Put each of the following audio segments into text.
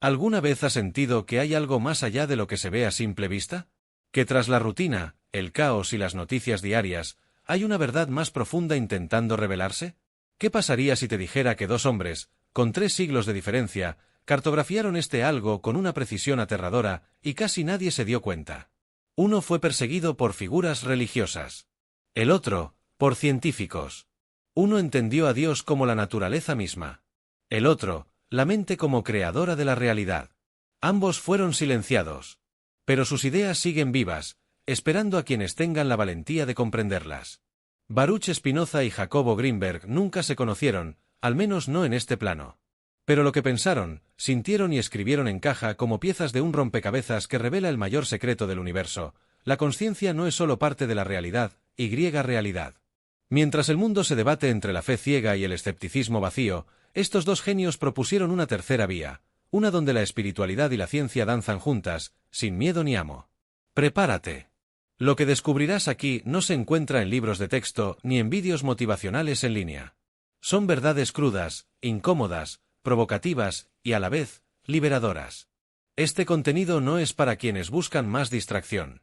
¿Alguna vez has sentido que hay algo más allá de lo que se ve a simple vista? Que tras la rutina, el caos y las noticias diarias, ¿hay una verdad más profunda intentando revelarse? ¿Qué pasaría si te dijera que dos hombres, con 3 siglos de diferencia, cartografiaron este algo con una precisión aterradora y casi nadie se dio cuenta? Uno fue perseguido por figuras religiosas. El otro, por científicos. Uno entendió a Dios como la naturaleza misma. El otro, la mente como creadora de la realidad. Ambos fueron silenciados. Pero sus ideas siguen vivas, esperando a quienes tengan la valentía de comprenderlas. Baruch Spinoza y Jacobo Greenberg nunca se conocieron, al menos no en este plano. Pero lo que pensaron, sintieron y escribieron encaja como piezas de un rompecabezas que revela el mayor secreto del universo. La consciencia no es solo parte de la realidad, realidad. Mientras el mundo se debate entre la fe ciega y el escepticismo vacío, estos dos genios propusieron una tercera vía, una donde la espiritualidad y la ciencia danzan juntas, sin miedo ni amo. Prepárate. Lo que descubrirás aquí no se encuentra en libros de texto ni en vídeos motivacionales en línea. Son verdades crudas, incómodas, provocativas y a la vez, liberadoras. Este contenido no es para quienes buscan más distracción.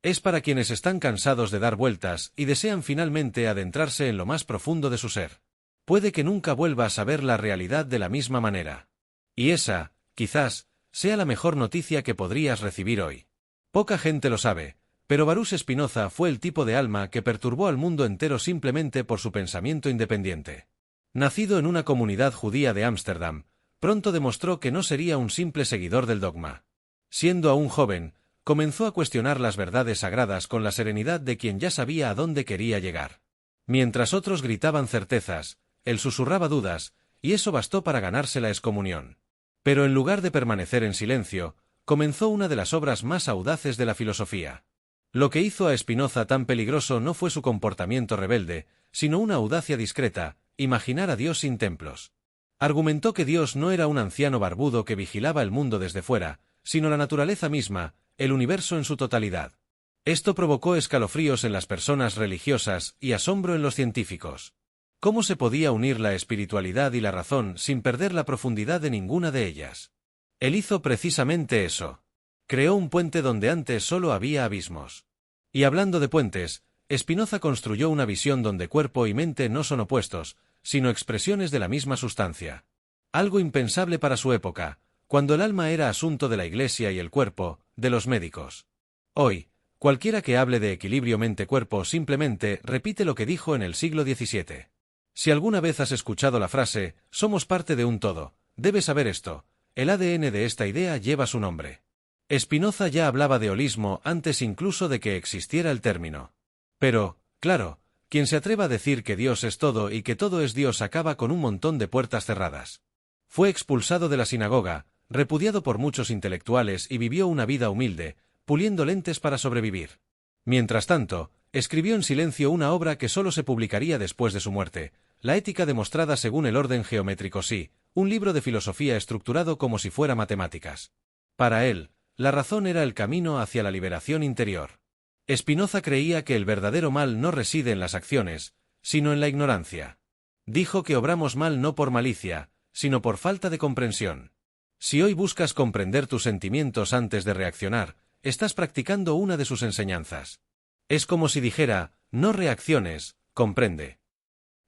Es para quienes están cansados de dar vueltas y desean finalmente adentrarse en lo más profundo de su ser. Puede que nunca vuelvas a ver la realidad de la misma manera. Y esa, quizás, sea la mejor noticia que podrías recibir hoy. Poca gente lo sabe, pero Baruch Spinoza fue el tipo de alma que perturbó al mundo entero simplemente por su pensamiento independiente. Nacido en una comunidad judía de Ámsterdam, pronto demostró que no sería un simple seguidor del dogma. Siendo aún joven, comenzó a cuestionar las verdades sagradas con la serenidad de quien ya sabía a dónde quería llegar. Mientras otros gritaban certezas, él susurraba dudas, y eso bastó para ganarse la excomunión. Pero en lugar de permanecer en silencio, comenzó una de las obras más audaces de la filosofía. Lo que hizo a Spinoza tan peligroso no fue su comportamiento rebelde, sino una audacia discreta, imaginar a Dios sin templos. Argumentó que Dios no era un anciano barbudo que vigilaba el mundo desde fuera, sino la naturaleza misma, el universo en su totalidad. Esto provocó escalofríos en las personas religiosas y asombro en los científicos. ¿Cómo se podía unir la espiritualidad y la razón sin perder la profundidad de ninguna de ellas? Él hizo precisamente eso. Creó un puente donde antes solo había abismos. Y hablando de puentes, Spinoza construyó una visión donde cuerpo y mente no son opuestos, sino expresiones de la misma sustancia. Algo impensable para su época, cuando el alma era asunto de la Iglesia y el cuerpo, de los médicos. Hoy, cualquiera que hable de equilibrio mente-cuerpo simplemente repite lo que dijo en el siglo XVII. Si alguna vez has escuchado la frase, somos parte de un todo, debes saber esto, el ADN de esta idea lleva su nombre. Spinoza ya hablaba de holismo antes incluso de que existiera el término. Pero, claro, quien se atreva a decir que Dios es todo y que todo es Dios acaba con un montón de puertas cerradas. Fue expulsado de la sinagoga, repudiado por muchos intelectuales y vivió una vida humilde, puliendo lentes para sobrevivir. Mientras tanto, escribió en silencio una obra que solo se publicaría después de su muerte, La ética demostrada según el orden geométrico sí, un libro de filosofía estructurado como si fuera matemáticas. Para él, la razón era el camino hacia la liberación interior. Spinoza creía que el verdadero mal no reside en las acciones, sino en la ignorancia. Dijo que obramos mal no por malicia, sino por falta de comprensión. Si hoy buscas comprender tus sentimientos antes de reaccionar, estás practicando una de sus enseñanzas. Es como si dijera, no reacciones, comprende.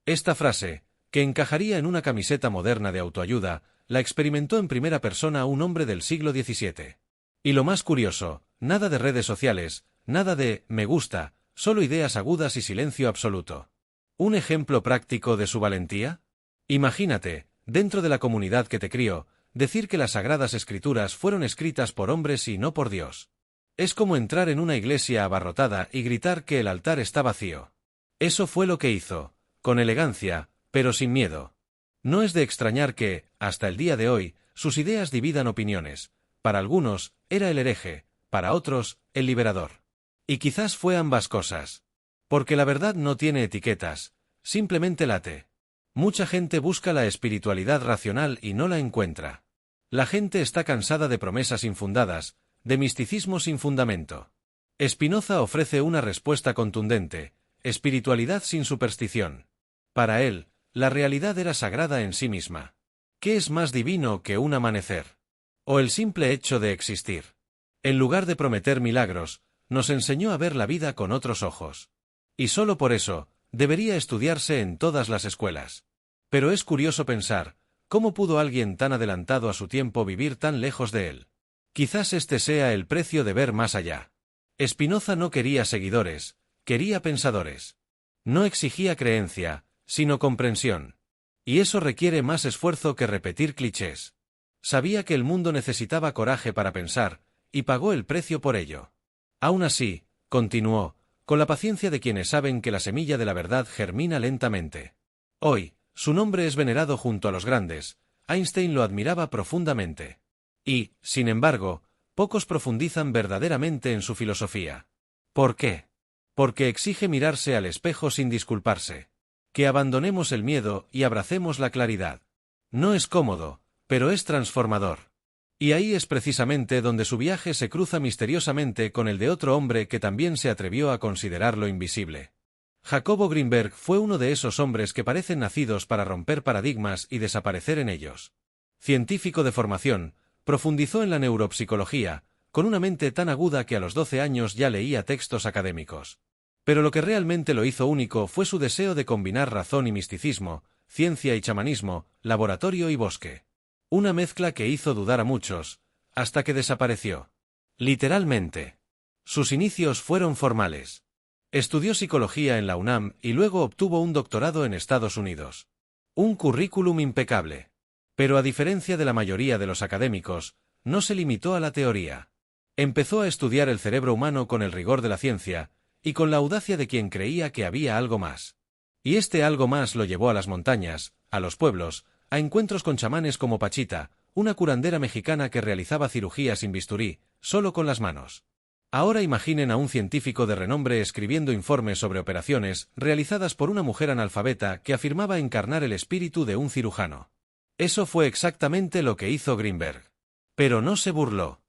Esta frase, que encajaría en una camiseta moderna de autoayuda, la experimentó en primera persona un hombre del siglo XVII. Y lo más curioso, nada de redes sociales, nada de me gusta, solo ideas agudas y silencio absoluto. ¿Un ejemplo práctico de su valentía? Imagínate, dentro de la comunidad que te crió, decir que las Sagradas Escrituras fueron escritas por hombres y no por Dios. Es como entrar en una iglesia abarrotada y gritar que el altar está vacío. Eso fue lo que hizo, con elegancia, pero sin miedo. No es de extrañar que, hasta el día de hoy, sus ideas dividan opiniones. Para algunos, era el hereje, para otros, el liberador. Y quizás fue ambas cosas. Porque la verdad no tiene etiquetas, simplemente late. Mucha gente busca la espiritualidad racional y no la encuentra. La gente está cansada de promesas infundadas, de misticismo sin fundamento. Spinoza ofrece una respuesta contundente, espiritualidad sin superstición. Para él, la realidad era sagrada en sí misma. ¿Qué es más divino que un amanecer? o el simple hecho de existir. En lugar de prometer milagros, nos enseñó a ver la vida con otros ojos. Y solo por eso, debería estudiarse en todas las escuelas. Pero es curioso pensar, ¿cómo pudo alguien tan adelantado a su tiempo vivir tan lejos de él? Quizás este sea el precio de ver más allá. Spinoza no quería seguidores, quería pensadores. No exigía creencia, sino comprensión. Y eso requiere más esfuerzo que repetir clichés. Sabía que el mundo necesitaba coraje para pensar, y pagó el precio por ello. Aún así, continuó, con la paciencia de quienes saben que la semilla de la verdad germina lentamente. Hoy, su nombre es venerado junto a los grandes. Einstein lo admiraba profundamente. Y, sin embargo, pocos profundizan verdaderamente en su filosofía. ¿Por qué? Porque exige mirarse al espejo sin disculparse. Que abandonemos el miedo y abracemos la claridad. No es cómodo, pero es transformador. Y ahí es precisamente donde su viaje se cruza misteriosamente con el de otro hombre que también se atrevió a considerar lo invisible. Jacobo Greenberg fue uno de esos hombres que parecen nacidos para romper paradigmas y desaparecer en ellos. Científico de formación, profundizó en la neuropsicología, con una mente tan aguda que a los 12 años ya leía textos académicos. Pero lo que realmente lo hizo único fue su deseo de combinar razón y misticismo, ciencia y chamanismo, laboratorio y bosque. Una mezcla que hizo dudar a muchos, hasta que desapareció. Literalmente. Sus inicios fueron formales. Estudió psicología en la UNAM y luego obtuvo un doctorado en Estados Unidos. Un currículum impecable. Pero a diferencia de la mayoría de los académicos, no se limitó a la teoría. Empezó a estudiar el cerebro humano con el rigor de la ciencia, y con la audacia de quien creía que había algo más. Y este algo más lo llevó a las montañas, a los pueblos, a encuentros con chamanes como Pachita, una curandera mexicana que realizaba cirugía sin bisturí, solo con las manos. Ahora imaginen a un científico de renombre escribiendo informes sobre operaciones realizadas por una mujer analfabeta que afirmaba encarnar el espíritu de un cirujano. Eso fue exactamente lo que hizo Greenberg. Pero no se burló.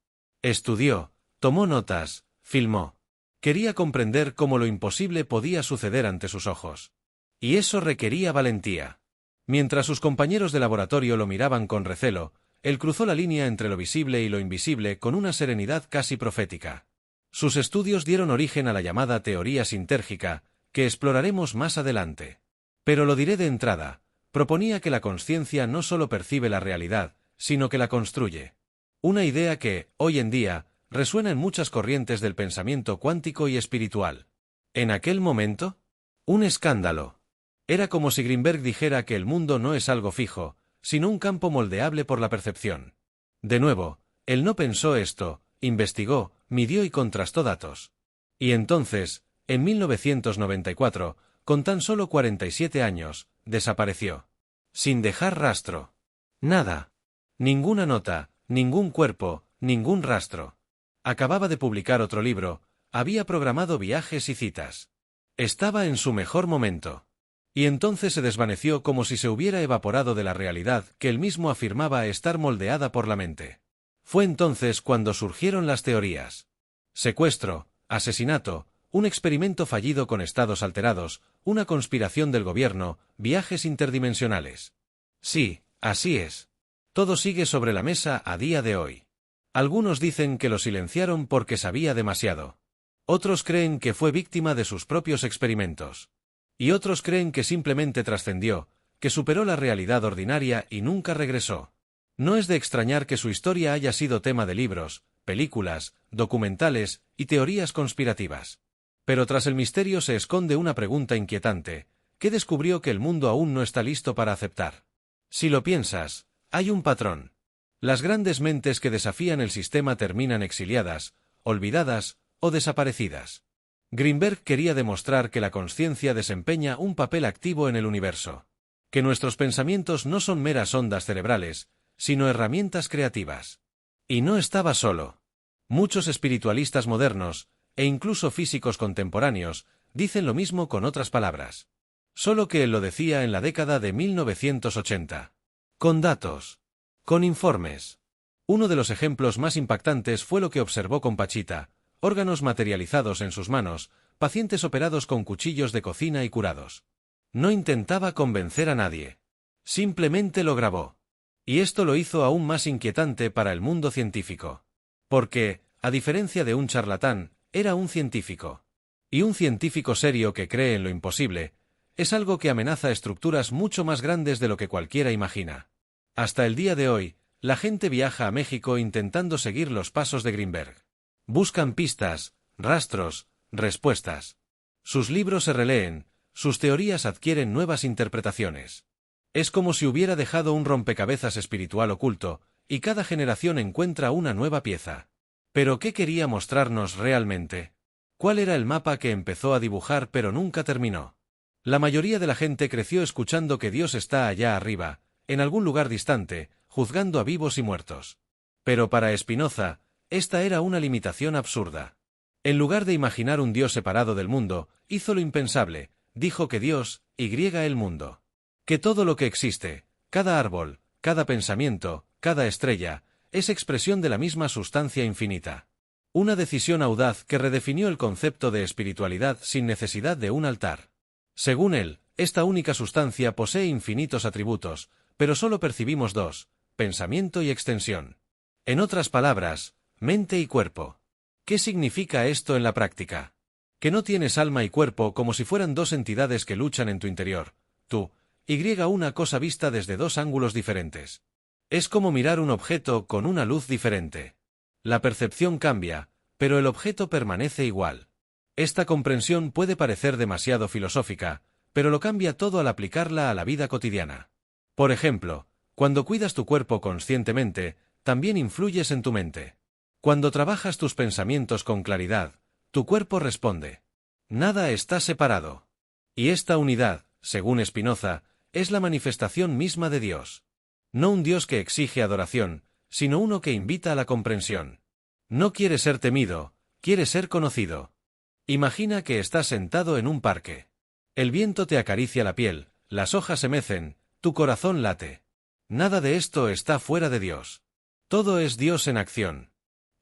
Estudió, tomó notas, filmó. Quería comprender cómo lo imposible podía suceder ante sus ojos. Y eso requería valentía. Mientras sus compañeros de laboratorio lo miraban con recelo, él cruzó la línea entre lo visible y lo invisible con una serenidad casi profética. Sus estudios dieron origen a la llamada teoría sintérgica, que exploraremos más adelante. Pero lo diré de entrada, proponía que la consciencia no solo percibe la realidad, sino que la construye. Una idea que, hoy en día, resuena en muchas corrientes del pensamiento cuántico y espiritual. En aquel momento, un escándalo. Era como si Greenberg dijera que el mundo no es algo fijo, sino un campo moldeable por la percepción. De nuevo, él no pensó esto, investigó, midió y contrastó datos. Y entonces, en 1994, con tan solo 47 años, desapareció. Sin dejar rastro. Nada. Ninguna nota, ningún cuerpo, ningún rastro. Acababa de publicar otro libro, había programado viajes y citas. Estaba en su mejor momento. Y entonces se desvaneció como si se hubiera evaporado de la realidad que él mismo afirmaba estar moldeada por la mente. Fue entonces cuando surgieron las teorías. Secuestro, asesinato, un experimento fallido con estados alterados, una conspiración del gobierno, viajes interdimensionales. Sí, así es. Todo sigue sobre la mesa a día de hoy. Algunos dicen que lo silenciaron porque sabía demasiado. Otros creen que fue víctima de sus propios experimentos. Y otros creen que simplemente trascendió, que superó la realidad ordinaria y nunca regresó. No es de extrañar que su historia haya sido tema de libros, películas, documentales y teorías conspirativas. Pero tras el misterio se esconde una pregunta inquietante: ¿qué descubrió que el mundo aún no está listo para aceptar? Si lo piensas, hay un patrón. Las grandes mentes que desafían el sistema terminan exiliadas, olvidadas o desaparecidas. Greenberg quería demostrar que la consciencia desempeña un papel activo en el universo. Que nuestros pensamientos no son meras ondas cerebrales, sino herramientas creativas. Y no estaba solo. Muchos espiritualistas modernos, e incluso físicos contemporáneos, dicen lo mismo con otras palabras. Solo que él lo decía en la década de 1980. Con datos. Con informes. Uno de los ejemplos más impactantes fue lo que observó con Pachita: órganos materializados en sus manos, pacientes operados con cuchillos de cocina y curados. No intentaba convencer a nadie. Simplemente lo grabó. Y esto lo hizo aún más inquietante para el mundo científico. Porque, a diferencia de un charlatán, era un científico. Y un científico serio que cree en lo imposible, es algo que amenaza estructuras mucho más grandes de lo que cualquiera imagina. Hasta el día de hoy, la gente viaja a México intentando seguir los pasos de Greenberg. Buscan pistas, rastros, respuestas. Sus libros se releen, sus teorías adquieren nuevas interpretaciones. Es como si hubiera dejado un rompecabezas espiritual oculto, y cada generación encuentra una nueva pieza. ¿Pero qué quería mostrarnos realmente? ¿Cuál era el mapa que empezó a dibujar pero nunca terminó? La mayoría de la gente creció escuchando que Dios está allá arriba, en algún lugar distante, juzgando a vivos y muertos. Pero para Spinoza, esta era una limitación absurda. En lugar de imaginar un Dios separado del mundo, hizo lo impensable, dijo que Dios, el mundo. Que todo lo que existe, cada árbol, cada pensamiento, cada estrella, es expresión de la misma sustancia infinita. Una decisión audaz que redefinió el concepto de espiritualidad sin necesidad de un altar. Según él, esta única sustancia posee infinitos atributos, pero solo percibimos dos, pensamiento y extensión. En otras palabras, mente y cuerpo. ¿Qué significa esto en la práctica? Que no tienes alma y cuerpo como si fueran dos entidades que luchan en tu interior, tú, una cosa vista desde dos ángulos diferentes. Es como mirar un objeto con una luz diferente. La percepción cambia, pero el objeto permanece igual. Esta comprensión puede parecer demasiado filosófica, pero lo cambia todo al aplicarla a la vida cotidiana. Por ejemplo, cuando cuidas tu cuerpo conscientemente, también influyes en tu mente. Cuando trabajas tus pensamientos con claridad, tu cuerpo responde. Nada está separado. Y esta unidad, según Spinoza, es la manifestación misma de Dios. No un Dios que exige adoración, sino uno que invita a la comprensión. No quiere ser temido, quiere ser conocido. Imagina que estás sentado en un parque. El viento te acaricia la piel, las hojas se mecen, tu corazón late. Nada de esto está fuera de Dios. Todo es Dios en acción.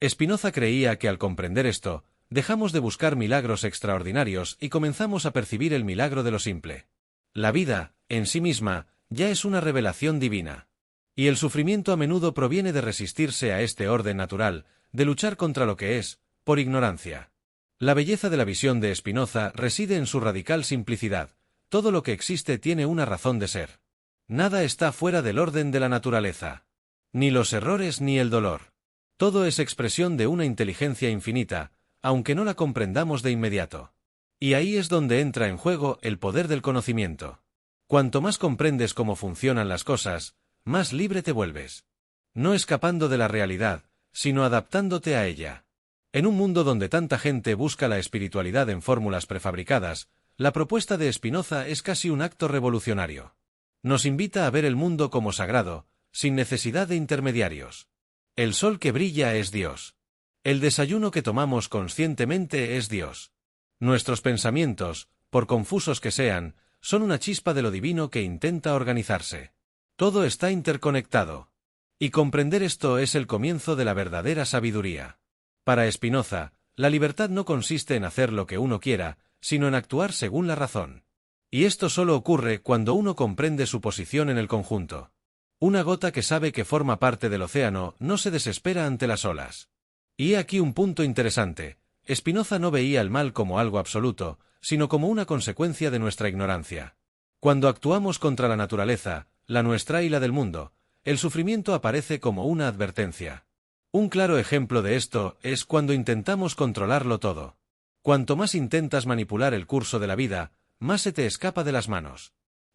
Spinoza creía que al comprender esto, dejamos de buscar milagros extraordinarios y comenzamos a percibir el milagro de lo simple. La vida, en sí misma, ya es una revelación divina. Y el sufrimiento a menudo proviene de resistirse a este orden natural, de luchar contra lo que es, por ignorancia. La belleza de la visión de Spinoza reside en su radical simplicidad. Todo lo que existe tiene una razón de ser. Nada está fuera del orden de la naturaleza. Ni los errores ni el dolor. Todo es expresión de una inteligencia infinita, aunque no la comprendamos de inmediato. Y ahí es donde entra en juego el poder del conocimiento. Cuanto más comprendes cómo funcionan las cosas, más libre te vuelves. No escapando de la realidad, sino adaptándote a ella. En un mundo donde tanta gente busca la espiritualidad en fórmulas prefabricadas, la propuesta de Spinoza es casi un acto revolucionario. Nos invita a ver el mundo como sagrado, sin necesidad de intermediarios. El sol que brilla es Dios. El desayuno que tomamos conscientemente es Dios. Nuestros pensamientos, por confusos que sean, son una chispa de lo divino que intenta organizarse. Todo está interconectado. Y comprender esto es el comienzo de la verdadera sabiduría. Para Spinoza, la libertad no consiste en hacer lo que uno quiera, sino en actuar según la razón. Y esto solo ocurre cuando uno comprende su posición en el conjunto. Una gota que sabe que forma parte del océano no se desespera ante las olas. Y he aquí un punto interesante. Spinoza no veía el mal como algo absoluto, sino como una consecuencia de nuestra ignorancia. Cuando actuamos contra la naturaleza, la nuestra y la del mundo, el sufrimiento aparece como una advertencia. Un claro ejemplo de esto es cuando intentamos controlarlo todo. Cuanto más intentas manipular el curso de la vida, más se te escapa de las manos.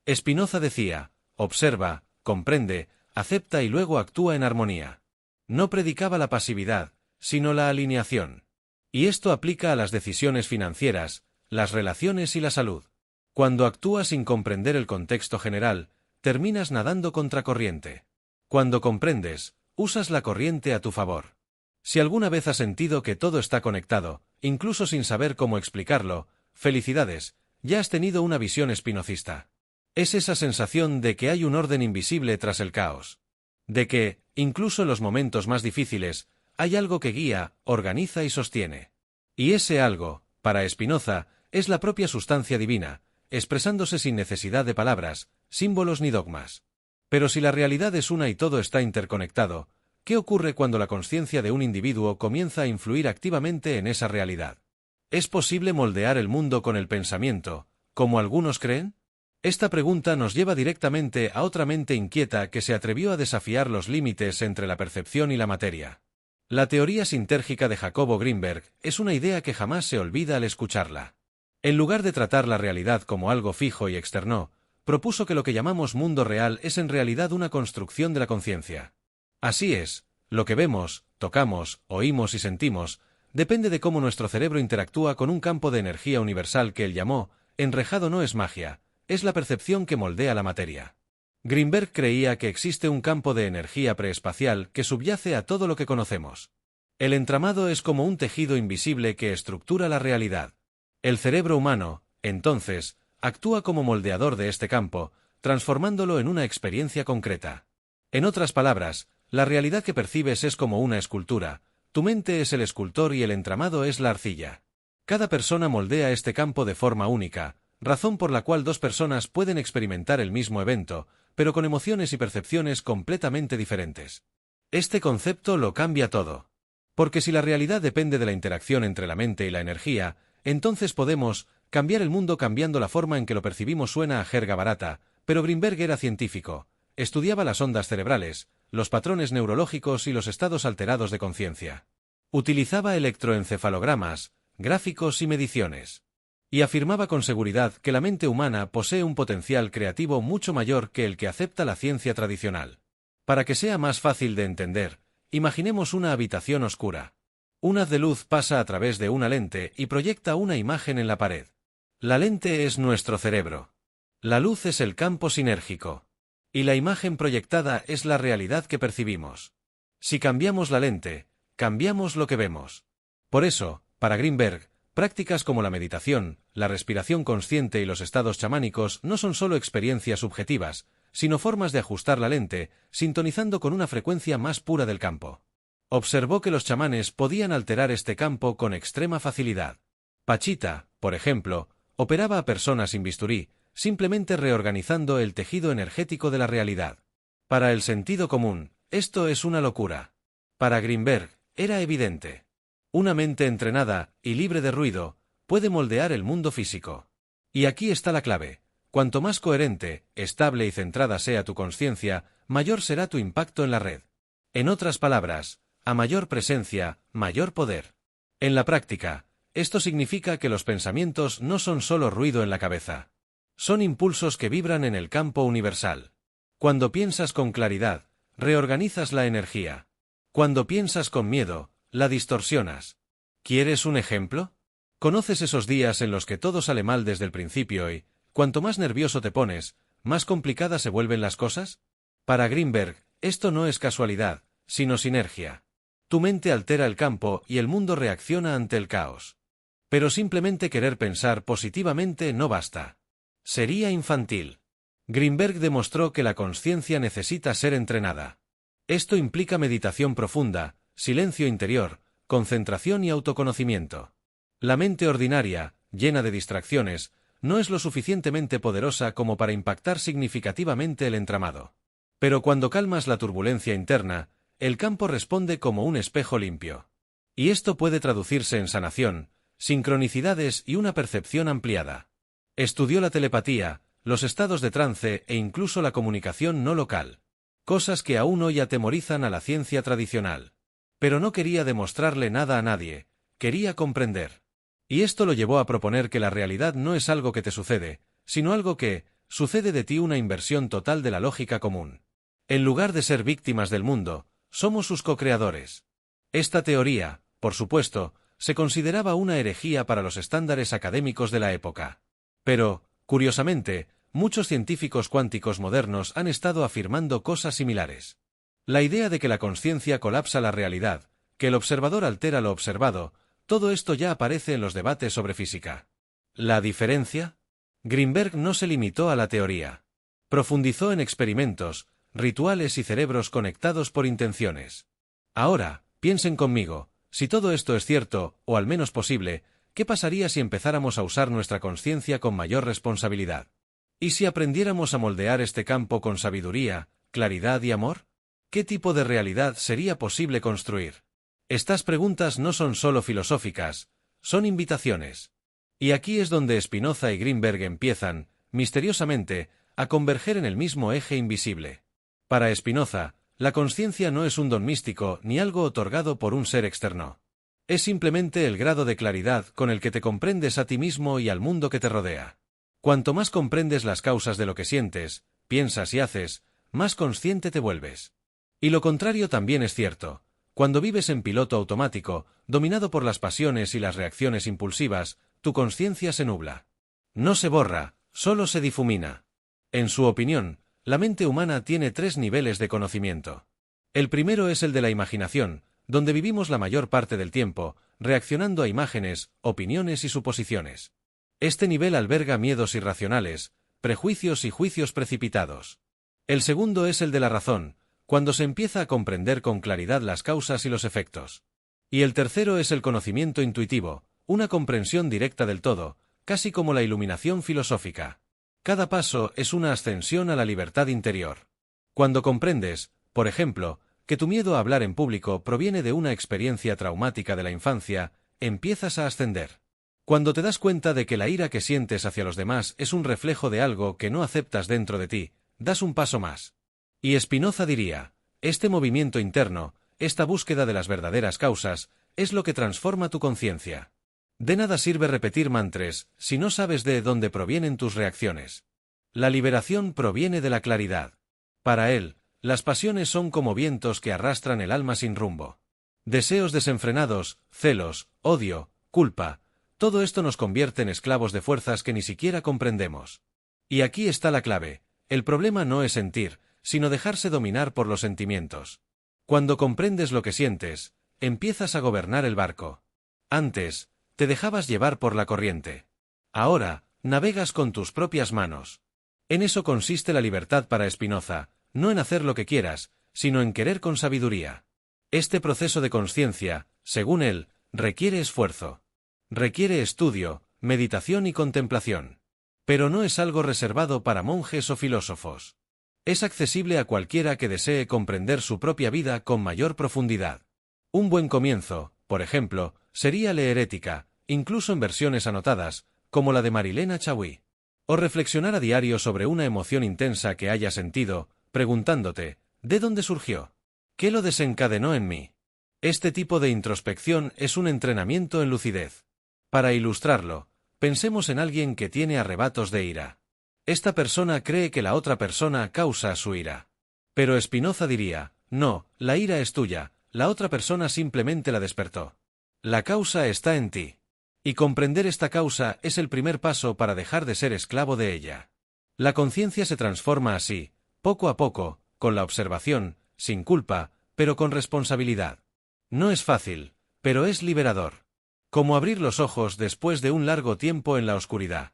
Spinoza decía, observa, comprende, acepta y luego actúa en armonía. No predicaba la pasividad, sino la alineación. Y esto aplica a las decisiones financieras, las relaciones y la salud. Cuando actúas sin comprender el contexto general, terminas nadando contracorriente. Cuando comprendes, usas la corriente a tu favor. Si alguna vez has sentido que todo está conectado, incluso sin saber cómo explicarlo, felicidades, ya has tenido una visión spinocista. Es esa sensación de que hay un orden invisible tras el caos. De que, incluso en los momentos más difíciles, hay algo que guía, organiza y sostiene. Y ese algo, para Spinoza, es la propia sustancia divina, expresándose sin necesidad de palabras, símbolos ni dogmas. Pero si la realidad es una y todo está interconectado, ¿qué ocurre cuando la conciencia de un individuo comienza a influir activamente en esa realidad? ¿Es posible moldear el mundo con el pensamiento, como algunos creen? Esta pregunta nos lleva directamente a otra mente inquieta que se atrevió a desafiar los límites entre la percepción y la materia. La teoría sintérgica de Jacobo Greenberg es una idea que jamás se olvida al escucharla. En lugar de tratar la realidad como algo fijo y externo, propuso que lo que llamamos mundo real es en realidad una construcción de la conciencia. Así es, lo que vemos, tocamos, oímos y sentimos, depende de cómo nuestro cerebro interactúa con un campo de energía universal que él llamó, enrejado no es magia, es la percepción que moldea la materia. Greenberg creía que existe un campo de energía preespacial que subyace a todo lo que conocemos. El entramado es como un tejido invisible que estructura la realidad. El cerebro humano, entonces, actúa como moldeador de este campo, transformándolo en una experiencia concreta. En otras palabras, la realidad que percibes es como una escultura, tu mente es el escultor y el entramado es la arcilla. Cada persona moldea este campo de forma única, razón por la cual dos personas pueden experimentar el mismo evento, pero con emociones y percepciones completamente diferentes. Este concepto lo cambia todo. Porque si la realidad depende de la interacción entre la mente y la energía, entonces podemos cambiar el mundo cambiando la forma en que lo percibimos. Suena a jerga barata, pero Greenberg era científico, estudiaba las ondas cerebrales, los patrones neurológicos y los estados alterados de conciencia. Utilizaba electroencefalogramas, gráficos y mediciones. Y afirmaba con seguridad que la mente humana posee un potencial creativo mucho mayor que el que acepta la ciencia tradicional. Para que sea más fácil de entender, imaginemos una habitación oscura. Un haz de luz pasa a través de una lente y proyecta una imagen en la pared. La lente es nuestro cerebro. La luz es el campo sinérgico. Y la imagen proyectada es la realidad que percibimos. Si cambiamos la lente, cambiamos lo que vemos. Por eso, para Greenberg, prácticas como la meditación, la respiración consciente y los estados chamánicos no son solo experiencias subjetivas, sino formas de ajustar la lente, sintonizando con una frecuencia más pura del campo. Observó que los chamanes podían alterar este campo con extrema facilidad. Pachita, por ejemplo, operaba a personas sin bisturí, simplemente reorganizando el tejido energético de la realidad. Para el sentido común, esto es una locura. Para Greenberg, era evidente. Una mente entrenada, y libre de ruido, puede moldear el mundo físico. Y aquí está la clave. Cuanto más coherente, estable y centrada sea tu conciencia, mayor será tu impacto en la red. En otras palabras, a mayor presencia, mayor poder. En la práctica, esto significa que los pensamientos no son solo ruido en la cabeza. Son impulsos que vibran en el campo universal. Cuando piensas con claridad, reorganizas la energía. Cuando piensas con miedo, la distorsionas. ¿Quieres un ejemplo? ¿Conoces esos días en los que todo sale mal desde el principio y, cuanto más nervioso te pones, más complicadas se vuelven las cosas? Para Greenberg, esto no es casualidad, sino sinergia. Tu mente altera el campo y el mundo reacciona ante el caos. Pero simplemente querer pensar positivamente no basta. Sería infantil. Greenberg demostró que la conciencia necesita ser entrenada. Esto implica meditación profunda, silencio interior, concentración y autoconocimiento. La mente ordinaria, llena de distracciones, no es lo suficientemente poderosa como para impactar significativamente el entramado. Pero cuando calmas la turbulencia interna, el campo responde como un espejo limpio. Y esto puede traducirse en sanación, sincronicidades y una percepción ampliada. Estudió la telepatía, los estados de trance e incluso la comunicación no local. Cosas que aún hoy atemorizan a la ciencia tradicional. Pero no quería demostrarle nada a nadie, quería comprender. Y esto lo llevó a proponer que la realidad no es algo que te sucede, sino algo que sucede de ti, una inversión total de la lógica común. En lugar de ser víctimas del mundo, somos sus co-creadores. Esta teoría, por supuesto, se consideraba una herejía para los estándares académicos de la época. Pero, curiosamente, muchos científicos cuánticos modernos han estado afirmando cosas similares. La idea de que la conciencia colapsa la realidad, que el observador altera lo observado, todo esto ya aparece en los debates sobre física. ¿La diferencia? Greenberg no se limitó a la teoría. Profundizó en experimentos, rituales y cerebros conectados por intenciones. Ahora, piensen conmigo, si todo esto es cierto, o al menos posible, ¿qué pasaría si empezáramos a usar nuestra conciencia con mayor responsabilidad? ¿Y si aprendiéramos a moldear este campo con sabiduría, claridad y amor? ¿Qué tipo de realidad sería posible construir? Estas preguntas no son solo filosóficas, son invitaciones. Y aquí es donde Spinoza y Greenberg empiezan, misteriosamente, a converger en el mismo eje invisible. Para Spinoza, la consciencia no es un don místico ni algo otorgado por un ser externo. Es simplemente el grado de claridad con el que te comprendes a ti mismo y al mundo que te rodea. Cuanto más comprendes las causas de lo que sientes, piensas y haces, más consciente te vuelves. Y lo contrario también es cierto. Cuando vives en piloto automático, dominado por las pasiones y las reacciones impulsivas, tu conciencia se nubla. No se borra, solo se difumina. En su opinión, la mente humana tiene 3 niveles de conocimiento. El primero es el de la imaginación, donde vivimos la mayor parte del tiempo, reaccionando a imágenes, opiniones y suposiciones. Este nivel alberga miedos irracionales, prejuicios y juicios precipitados. El segundo es el de la razón, cuando se empieza a comprender con claridad las causas y los efectos. Y el tercero es el conocimiento intuitivo, una comprensión directa del todo, casi como la iluminación filosófica. Cada paso es una ascensión a la libertad interior. Cuando comprendes, por ejemplo, que tu miedo a hablar en público proviene de una experiencia traumática de la infancia, empiezas a ascender. Cuando te das cuenta de que la ira que sientes hacia los demás es un reflejo de algo que no aceptas dentro de ti, das un paso más. Y Spinoza diría, este movimiento interno, esta búsqueda de las verdaderas causas, es lo que transforma tu conciencia. De nada sirve repetir mantras si no sabes de dónde provienen tus reacciones. La liberación proviene de la claridad. Para él, las pasiones son como vientos que arrastran el alma sin rumbo. Deseos desenfrenados, celos, odio, culpa, todo esto nos convierte en esclavos de fuerzas que ni siquiera comprendemos. Y aquí está la clave, el problema no es sentir, sino dejarse dominar por los sentimientos. Cuando comprendes lo que sientes, empiezas a gobernar el barco. Antes, te dejabas llevar por la corriente. Ahora, navegas con tus propias manos. En eso consiste la libertad para Spinoza, no en hacer lo que quieras, sino en querer con sabiduría. Este proceso de consciencia, según él, requiere esfuerzo. Requiere estudio, meditación y contemplación. Pero no es algo reservado para monjes o filósofos. Es accesible a cualquiera que desee comprender su propia vida con mayor profundidad. Un buen comienzo, por ejemplo, sería leer Ética, incluso en versiones anotadas, como la de Marilena Chaui. O reflexionar a diario sobre una emoción intensa que hayas sentido, preguntándote, ¿de dónde surgió? ¿Qué lo desencadenó en mí? Este tipo de introspección es un entrenamiento en lucidez. Para ilustrarlo, pensemos en alguien que tiene arrebatos de ira. Esta persona cree que la otra persona causa su ira. Pero Spinoza diría, no, la ira es tuya, la otra persona simplemente la despertó. La causa está en ti. Y comprender esta causa es el primer paso para dejar de ser esclavo de ella. La conciencia se transforma así, poco a poco, con la observación, sin culpa, pero con responsabilidad. No es fácil, pero es liberador. Como abrir los ojos después de un largo tiempo en la oscuridad.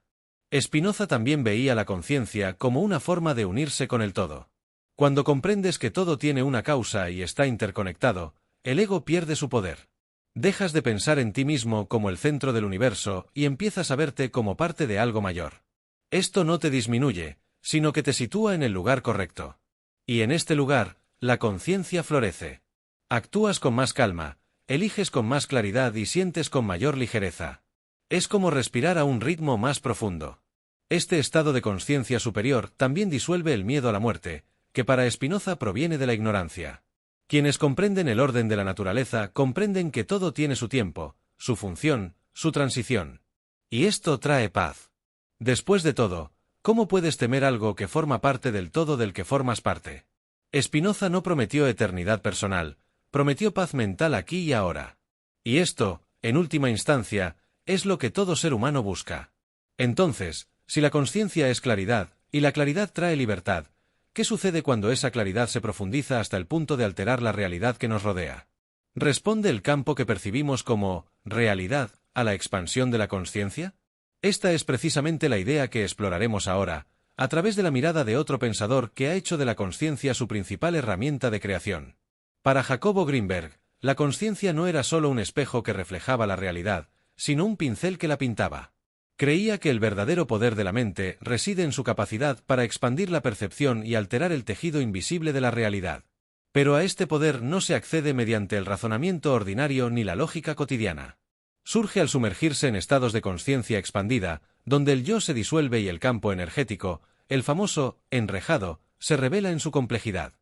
Spinoza también veía la conciencia como una forma de unirse con el todo. Cuando comprendes que todo tiene una causa y está interconectado, el ego pierde su poder. Dejas de pensar en ti mismo como el centro del universo y empiezas a verte como parte de algo mayor. Esto no te disminuye, sino que te sitúa en el lugar correcto. Y en este lugar, la conciencia florece. Actúas con más calma, eliges con más claridad y sientes con mayor ligereza. Es como respirar a un ritmo más profundo. Este estado de conciencia superior también disuelve el miedo a la muerte, que para Spinoza proviene de la ignorancia. Quienes comprenden el orden de la naturaleza comprenden que todo tiene su tiempo, su función, su transición. Y esto trae paz. Después de todo, ¿cómo puedes temer algo que forma parte del todo del que formas parte? Spinoza no prometió eternidad personal, prometió paz mental aquí y ahora. Y esto, en última instancia, es lo que todo ser humano busca. Entonces, si la consciencia es claridad, y la claridad trae libertad, ¿qué sucede cuando esa claridad se profundiza hasta el punto de alterar la realidad que nos rodea? ¿Responde el campo que percibimos como realidad a la expansión de la consciencia? Esta es precisamente la idea que exploraremos ahora, a través de la mirada de otro pensador que ha hecho de la consciencia su principal herramienta de creación. Para Jacobo Greenberg, la consciencia no era solo un espejo que reflejaba la realidad, sino un pincel que la pintaba. Creía que el verdadero poder de la mente reside en su capacidad para expandir la percepción y alterar el tejido invisible de la realidad. Pero a este poder no se accede mediante el razonamiento ordinario ni la lógica cotidiana. Surge al sumergirse en estados de conciencia expandida, donde el yo se disuelve y el campo energético, el famoso enrejado, se revela en su complejidad.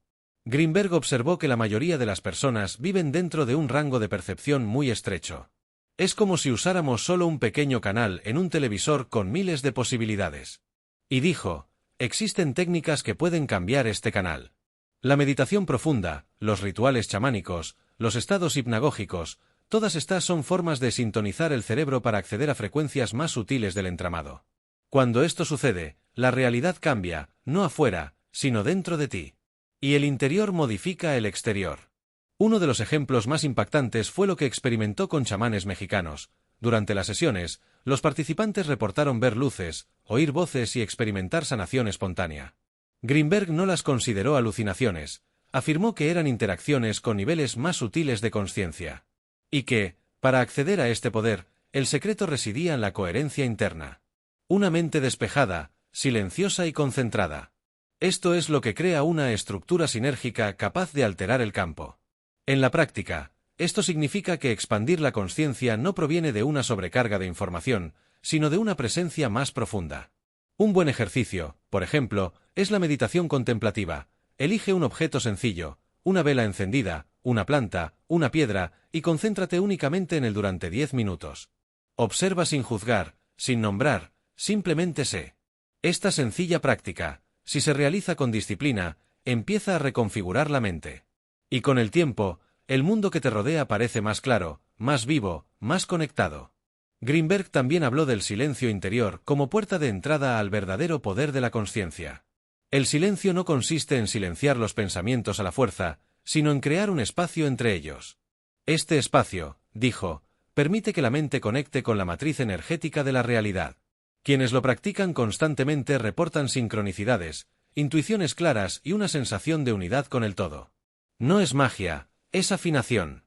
Greenberg observó que la mayoría de las personas viven dentro de un rango de percepción muy estrecho. Es como si usáramos solo un pequeño canal en un televisor con miles de posibilidades. Y dijo, existen técnicas que pueden cambiar este canal. La meditación profunda, los rituales chamánicos, los estados hipnagógicos, todas estas son formas de sintonizar el cerebro para acceder a frecuencias más sutiles del entramado. Cuando esto sucede, la realidad cambia, no afuera, sino dentro de ti. Y el interior modifica el exterior. Uno de los ejemplos más impactantes fue lo que experimentó con chamanes mexicanos. Durante las sesiones, los participantes reportaron ver luces, oír voces y experimentar sanación espontánea. Greenberg no las consideró alucinaciones, afirmó que eran interacciones con niveles más sutiles de consciencia. Y que, para acceder a este poder, el secreto residía en la coherencia interna. Una mente despejada, silenciosa y concentrada. Esto es lo que crea una estructura sinérgica capaz de alterar el campo. En la práctica, esto significa que expandir la consciencia no proviene de una sobrecarga de información, sino de una presencia más profunda. Un buen ejercicio, por ejemplo, es la meditación contemplativa. Elige un objeto sencillo, una vela encendida, una planta, una piedra, y concéntrate únicamente en él durante 10 minutos. Observa sin juzgar, sin nombrar, simplemente sé. Esta sencilla práctica, si se realiza con disciplina, empieza a reconfigurar la mente. Y con el tiempo, el mundo que te rodea parece más claro, más vivo, más conectado. Greenberg también habló del silencio interior como puerta de entrada al verdadero poder de la consciencia. El silencio no consiste en silenciar los pensamientos a la fuerza, sino en crear un espacio entre ellos. Este espacio, dijo, permite que la mente conecte con la matriz energética de la realidad. Quienes lo practican constantemente reportan sincronicidades, intuiciones claras y una sensación de unidad con el todo. No es magia, es afinación.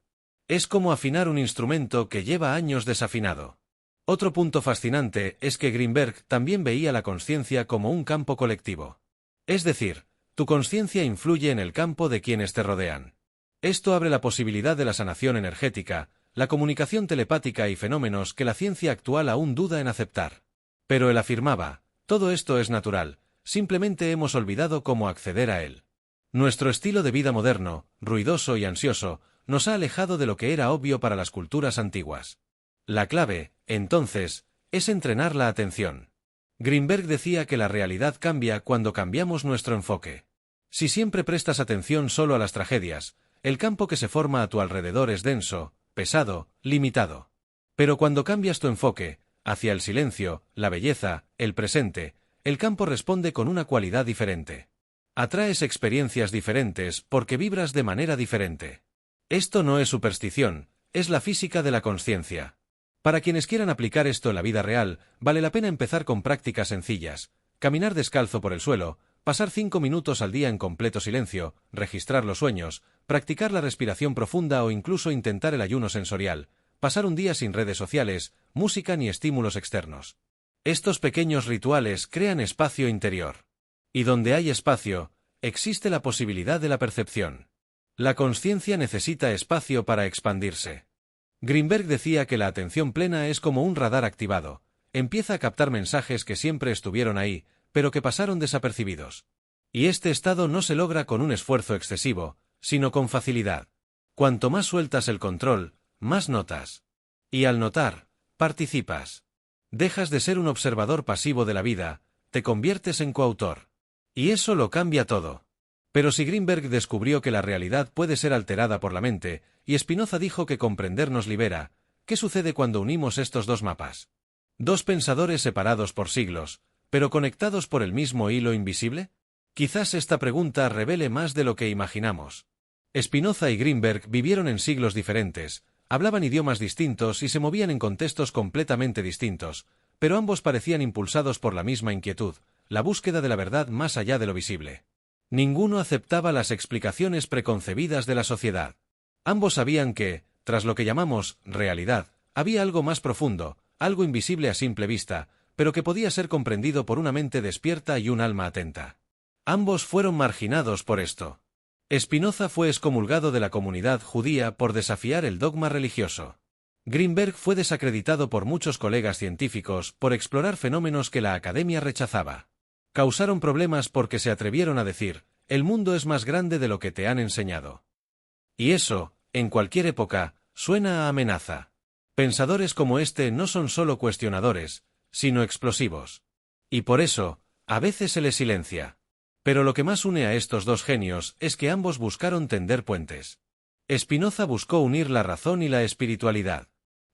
Es como afinar un instrumento que lleva años desafinado. Otro punto fascinante es que Greenberg también veía la consciencia como un campo colectivo. Es decir, tu consciencia influye en el campo de quienes te rodean. Esto abre la posibilidad de la sanación energética, la comunicación telepática y fenómenos que la ciencia actual aún duda en aceptar. Pero él afirmaba, todo esto es natural, simplemente hemos olvidado cómo acceder a él. Nuestro estilo de vida moderno, ruidoso y ansioso, nos ha alejado de lo que era obvio para las culturas antiguas. La clave, entonces, es entrenar la atención. Greenberg decía que la realidad cambia cuando cambiamos nuestro enfoque. Si siempre prestas atención solo a las tragedias, el campo que se forma a tu alrededor es denso, pesado, limitado. Pero cuando cambias tu enfoque, hacia el silencio, la belleza, el presente, el campo responde con una cualidad diferente. Atraes experiencias diferentes porque vibras de manera diferente. Esto no es superstición, es la física de la consciencia. Para quienes quieran aplicar esto en la vida real, vale la pena empezar con prácticas sencillas: caminar descalzo por el suelo, pasar 5 minutos al día en completo silencio, registrar los sueños, practicar la respiración profunda o incluso intentar el ayuno sensorial, pasar un día sin redes sociales, música ni estímulos externos. Estos pequeños rituales crean espacio interior. Y donde hay espacio, existe la posibilidad de la percepción. La consciencia necesita espacio para expandirse. Greenberg decía que la atención plena es como un radar activado. Empieza a captar mensajes que siempre estuvieron ahí, pero que pasaron desapercibidos. Y este estado no se logra con un esfuerzo excesivo, sino con facilidad. Cuanto más sueltas el control, más notas. Y al notar, participas. Dejas de ser un observador pasivo de la vida, te conviertes en coautor. Y eso lo cambia todo. Pero si Greenberg descubrió que la realidad puede ser alterada por la mente, y Spinoza dijo que comprender nos libera, ¿qué sucede cuando unimos estos dos mapas? Dos pensadores separados por siglos, pero conectados por el mismo hilo invisible. Quizás esta pregunta revele más de lo que imaginamos. Spinoza y Greenberg vivieron en siglos diferentes, hablaban idiomas distintos y se movían en contextos completamente distintos, pero ambos parecían impulsados por la misma inquietud, la búsqueda de la verdad más allá de lo visible. Ninguno aceptaba las explicaciones preconcebidas de la sociedad. Ambos sabían que, tras lo que llamamos realidad, había algo más profundo, algo invisible a simple vista, pero que podía ser comprendido por una mente despierta y un alma atenta. Ambos fueron marginados por esto. Spinoza fue excomulgado de la comunidad judía por desafiar el dogma religioso. Greenberg fue desacreditado por muchos colegas científicos por explorar fenómenos que la academia rechazaba. Causaron problemas porque se atrevieron a decir, el mundo es más grande de lo que te han enseñado. Y eso, en cualquier época, suena a amenaza. Pensadores como este no son solo cuestionadores, sino explosivos. Y por eso, a veces se les silencia. Pero lo que más une a estos dos genios es que ambos buscaron tender puentes. Spinoza buscó unir la razón y la espiritualidad.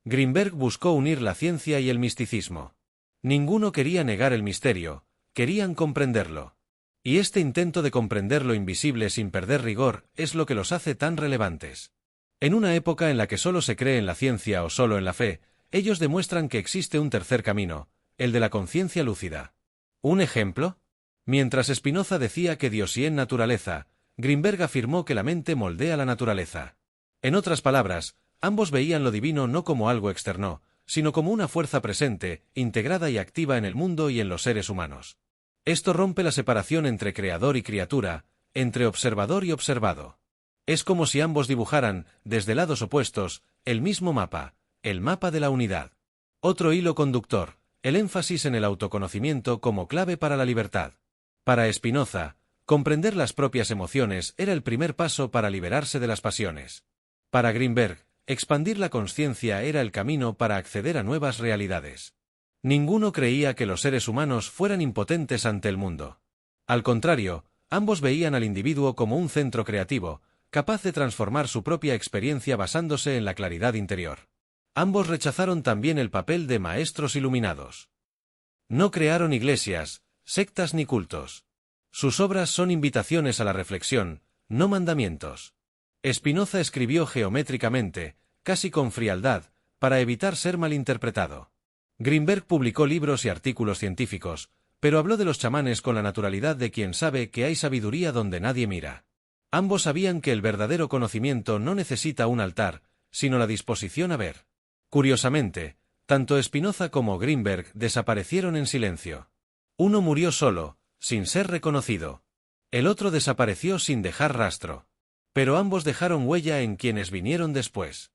Greenberg buscó unir la ciencia y el misticismo. Ninguno quería negar el misterio, querían comprenderlo. Y este intento de comprender lo invisible sin perder rigor es lo que los hace tan relevantes. En una época en la que solo se cree en la ciencia o solo en la fe, ellos demuestran que existe un tercer camino, el de la conciencia lúcida. ¿Un ejemplo? Mientras Spinoza decía que Dios y en naturaleza, Greenberg afirmó que la mente moldea la naturaleza. En otras palabras, ambos veían lo divino no como algo externo, sino como una fuerza presente, integrada y activa en el mundo y en los seres humanos. Esto rompe la separación entre creador y criatura, entre observador y observado. Es como si ambos dibujaran, desde lados opuestos, el mismo mapa, el mapa de la unidad. Otro hilo conductor, el énfasis en el autoconocimiento como clave para la libertad. Para Spinoza, comprender las propias emociones era el primer paso para liberarse de las pasiones. Para Greenberg, expandir la consciencia era el camino para acceder a nuevas realidades. Ninguno creía que los seres humanos fueran impotentes ante el mundo. Al contrario, ambos veían al individuo como un centro creativo, capaz de transformar su propia experiencia basándose en la claridad interior. Ambos rechazaron también el papel de maestros iluminados. No crearon iglesias, sectas ni cultos. Sus obras son invitaciones a la reflexión, no mandamientos. Spinoza escribió geométricamente, casi con frialdad, para evitar ser malinterpretado. Greenberg publicó libros y artículos científicos, pero habló de los chamanes con la naturalidad de quien sabe que hay sabiduría donde nadie mira. Ambos sabían que el verdadero conocimiento no necesita un altar, sino la disposición a ver. Curiosamente, tanto Spinoza como Greenberg desaparecieron en silencio. Uno murió solo, sin ser reconocido. El otro desapareció sin dejar rastro. Pero ambos dejaron huella en quienes vinieron después.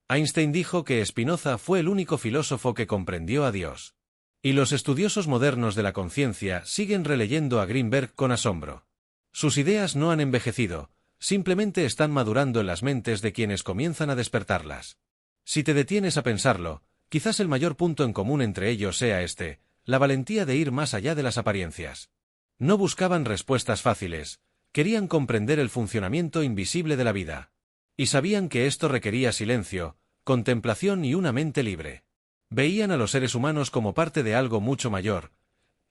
Einstein dijo que Spinoza fue el único filósofo que comprendió a Dios. Y los estudiosos modernos de la conciencia siguen releyendo a Greenberg con asombro. Sus ideas no han envejecido, simplemente están madurando en las mentes de quienes comienzan a despertarlas. Si te detienes a pensarlo, quizás el mayor punto en común entre ellos sea este, la valentía de ir más allá de las apariencias. No buscaban respuestas fáciles, querían comprender el funcionamiento invisible de la vida. Y sabían que esto requería silencio, contemplación y una mente libre. Veían a los seres humanos como parte de algo mucho mayor,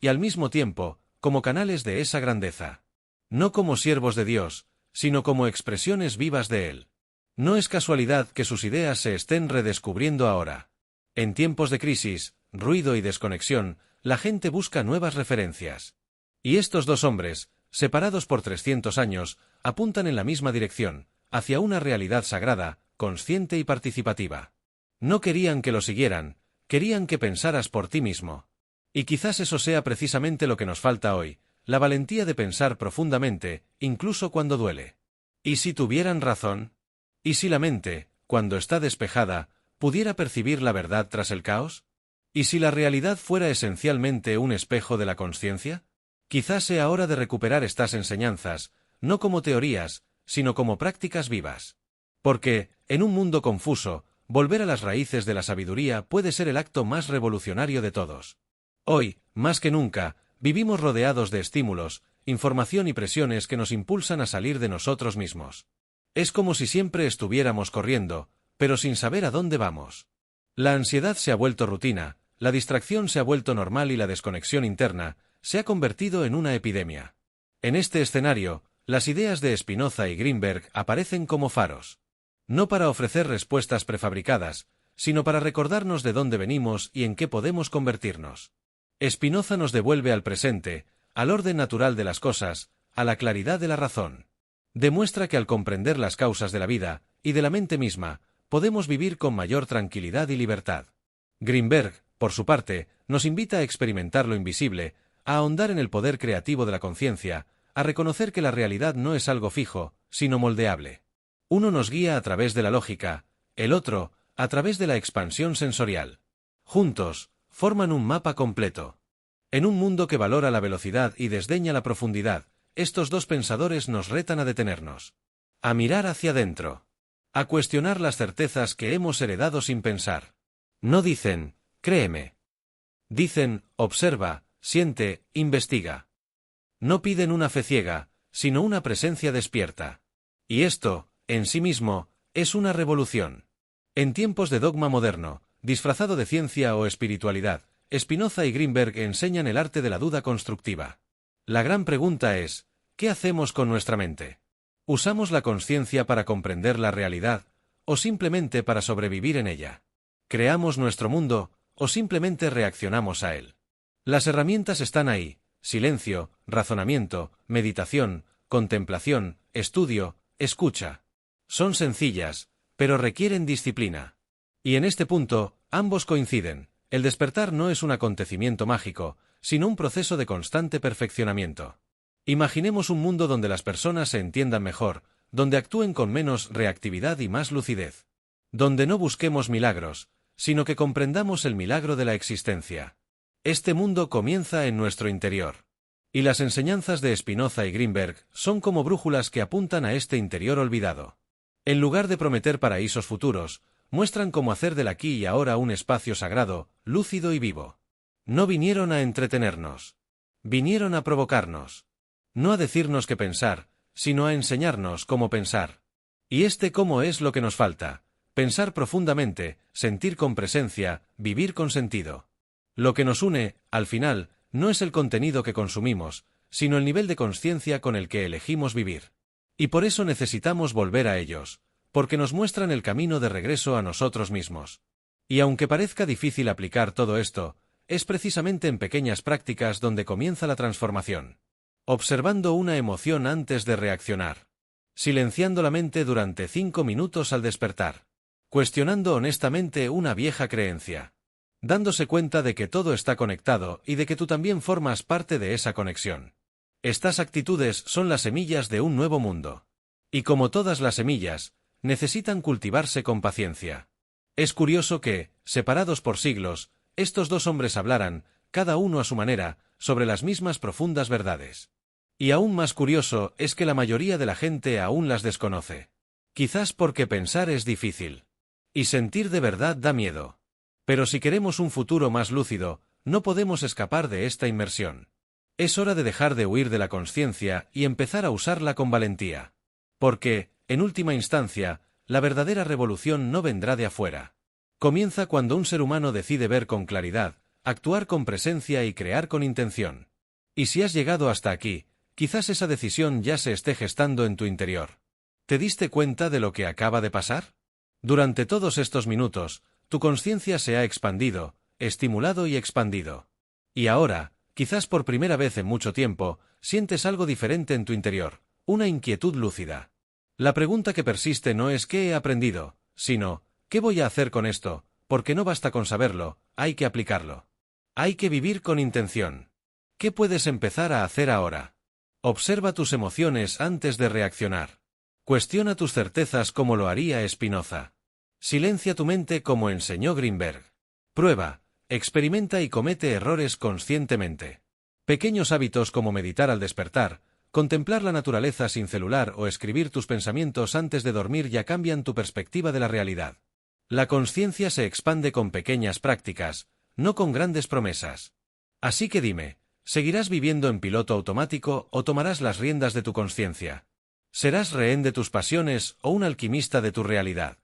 y al mismo tiempo, como canales de esa grandeza. No como siervos de Dios, sino como expresiones vivas de Él. No es casualidad que sus ideas se estén redescubriendo ahora. En tiempos de crisis, ruido y desconexión, la gente busca nuevas referencias. Y estos dos hombres, separados por 300 años, apuntan en la misma dirección, hacia una realidad sagrada, consciente y participativa. No querían que lo siguieran, querían que pensaras por ti mismo. Y quizás eso sea precisamente lo que nos falta hoy, la valentía de pensar profundamente, incluso cuando duele. ¿Y si tuvieran razón? ¿Y si la mente, cuando está despejada, pudiera percibir la verdad tras el caos? ¿Y si la realidad fuera esencialmente un espejo de la consciencia? Quizás sea hora de recuperar estas enseñanzas, no como teorías, sino como prácticas vivas. Porque, en un mundo confuso, volver a las raíces de la sabiduría puede ser el acto más revolucionario de todos. Hoy, más que nunca, vivimos rodeados de estímulos, información y presiones que nos impulsan a salir de nosotros mismos. Es como si siempre estuviéramos corriendo, pero sin saber a dónde vamos. La ansiedad se ha vuelto rutina, la distracción se ha vuelto normal y la desconexión interna se ha convertido en una epidemia. En este escenario, las ideas de Spinoza y Greenberg aparecen como faros. No para ofrecer respuestas prefabricadas, sino para recordarnos de dónde venimos y en qué podemos convertirnos. Spinoza nos devuelve al presente, al orden natural de las cosas, a la claridad de la razón. Demuestra que al comprender las causas de la vida, y de la mente misma, podemos vivir con mayor tranquilidad y libertad. Greenberg, por su parte, nos invita a experimentar lo invisible, a ahondar en el poder creativo de la conciencia, a reconocer que la realidad no es algo fijo, sino moldeable. Uno nos guía a través de la lógica, el otro, a través de la expansión sensorial. Juntos, forman un mapa completo. En un mundo que valora la velocidad y desdeña la profundidad, estos dos pensadores nos retan a detenernos. A mirar hacia adentro. A cuestionar las certezas que hemos heredado sin pensar. No dicen, créeme. Dicen, observa, siente, investiga. No piden una fe ciega, sino una presencia despierta. Y esto, en sí mismo, es una revolución. En tiempos de dogma moderno, disfrazado de ciencia o espiritualidad, Spinoza y Greenberg enseñan el arte de la duda constructiva. La gran pregunta es, ¿qué hacemos con nuestra mente? ¿Usamos la consciencia para comprender la realidad, o simplemente para sobrevivir en ella? ¿Creamos nuestro mundo, o simplemente reaccionamos a él? Las herramientas están ahí: silencio, razonamiento, meditación, contemplación, estudio, escucha. Son sencillas, pero requieren disciplina. Y en este punto, ambos coinciden. El despertar no es un acontecimiento mágico, sino un proceso de constante perfeccionamiento. Imaginemos un mundo donde las personas se entiendan mejor, donde actúen con menos reactividad y más lucidez. Donde no busquemos milagros, sino que comprendamos el milagro de la existencia. Este mundo comienza en nuestro interior. Y las enseñanzas de Spinoza y Greenberg son como brújulas que apuntan a este interior olvidado. En lugar de prometer paraísos futuros, muestran cómo hacer del aquí y ahora un espacio sagrado, lúcido y vivo. No vinieron a entretenernos. Vinieron a provocarnos. No a decirnos qué pensar, sino a enseñarnos cómo pensar. Y cómo es lo que nos falta: pensar profundamente, sentir con presencia, vivir con sentido. Lo que nos une, al final, no es el contenido que consumimos, sino el nivel de conciencia con el que elegimos vivir. Y por eso necesitamos volver a ellos, porque nos muestran el camino de regreso a nosotros mismos. Y aunque parezca difícil aplicar todo esto, es precisamente en pequeñas prácticas donde comienza la transformación. Observando una emoción antes de reaccionar. Silenciando la mente durante 5 minutos al despertar. Cuestionando honestamente una vieja creencia. Dándose cuenta de que todo está conectado y de que tú también formas parte de esa conexión. Estas actitudes son las semillas de un nuevo mundo. Y como todas las semillas, necesitan cultivarse con paciencia. Es curioso que, separados por siglos, estos dos hombres hablaran, cada uno a su manera, sobre las mismas profundas verdades. Y aún más curioso es que la mayoría de la gente aún las desconoce. Quizás porque pensar es difícil. Y sentir de verdad da miedo. Pero si queremos un futuro más lúcido, no podemos escapar de esta inmersión. Es hora de dejar de huir de la consciencia y empezar a usarla con valentía. Porque, en última instancia, la verdadera revolución no vendrá de afuera. Comienza cuando un ser humano decide ver con claridad, actuar con presencia y crear con intención. Y si has llegado hasta aquí, quizás esa decisión ya se esté gestando en tu interior. ¿Te diste cuenta de lo que acaba de pasar? Durante todos estos minutos, tu conciencia se ha expandido, estimulado y expandido. Y ahora, quizás por primera vez en mucho tiempo, sientes algo diferente en tu interior, una inquietud lúcida. La pregunta que persiste no es ¿qué he aprendido?, sino ¿qué voy a hacer con esto? Porque no basta con saberlo, hay que aplicarlo. Hay que vivir con intención. ¿Qué puedes empezar a hacer ahora? Observa tus emociones antes de reaccionar. Cuestiona tus certezas como lo haría Spinoza. Silencia tu mente como enseñó Greenberg. Prueba, experimenta y comete errores conscientemente. Pequeños hábitos como meditar al despertar, contemplar la naturaleza sin celular o escribir tus pensamientos antes de dormir ya cambian tu perspectiva de la realidad. La conciencia se expande con pequeñas prácticas, no con grandes promesas. Así que dime, ¿seguirás viviendo en piloto automático o tomarás las riendas de tu conciencia? ¿Serás rehén de tus pasiones o un alquimista de tu realidad?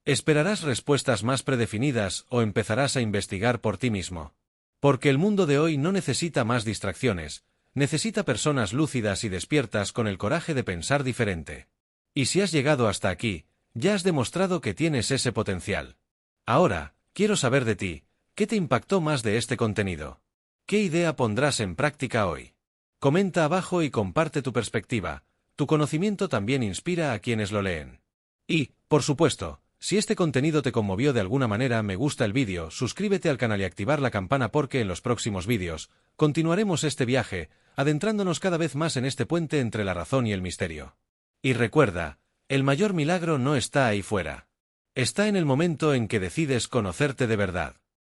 ¿Esperarás respuestas más predefinidas o empezarás a investigar por ti mismo? Porque el mundo de hoy no necesita más distracciones, necesita personas lúcidas y despiertas con el coraje de pensar diferente. Y si has llegado hasta aquí, ya has demostrado que tienes ese potencial. Ahora, quiero saber de ti, ¿qué te impactó más de este contenido? ¿Qué idea pondrás en práctica hoy? Comenta abajo y comparte tu perspectiva. Tu conocimiento también inspira a quienes lo leen. Y, por supuesto, Si este contenido te conmovió de alguna manera, me gusta el vídeo, suscríbete al canal y activar la campana porque en los próximos vídeos continuaremos este viaje, adentrándonos cada vez más en este puente entre la razón y el misterio. Y recuerda, el mayor milagro no está ahí fuera. Está en el momento en que decides conocerte de verdad.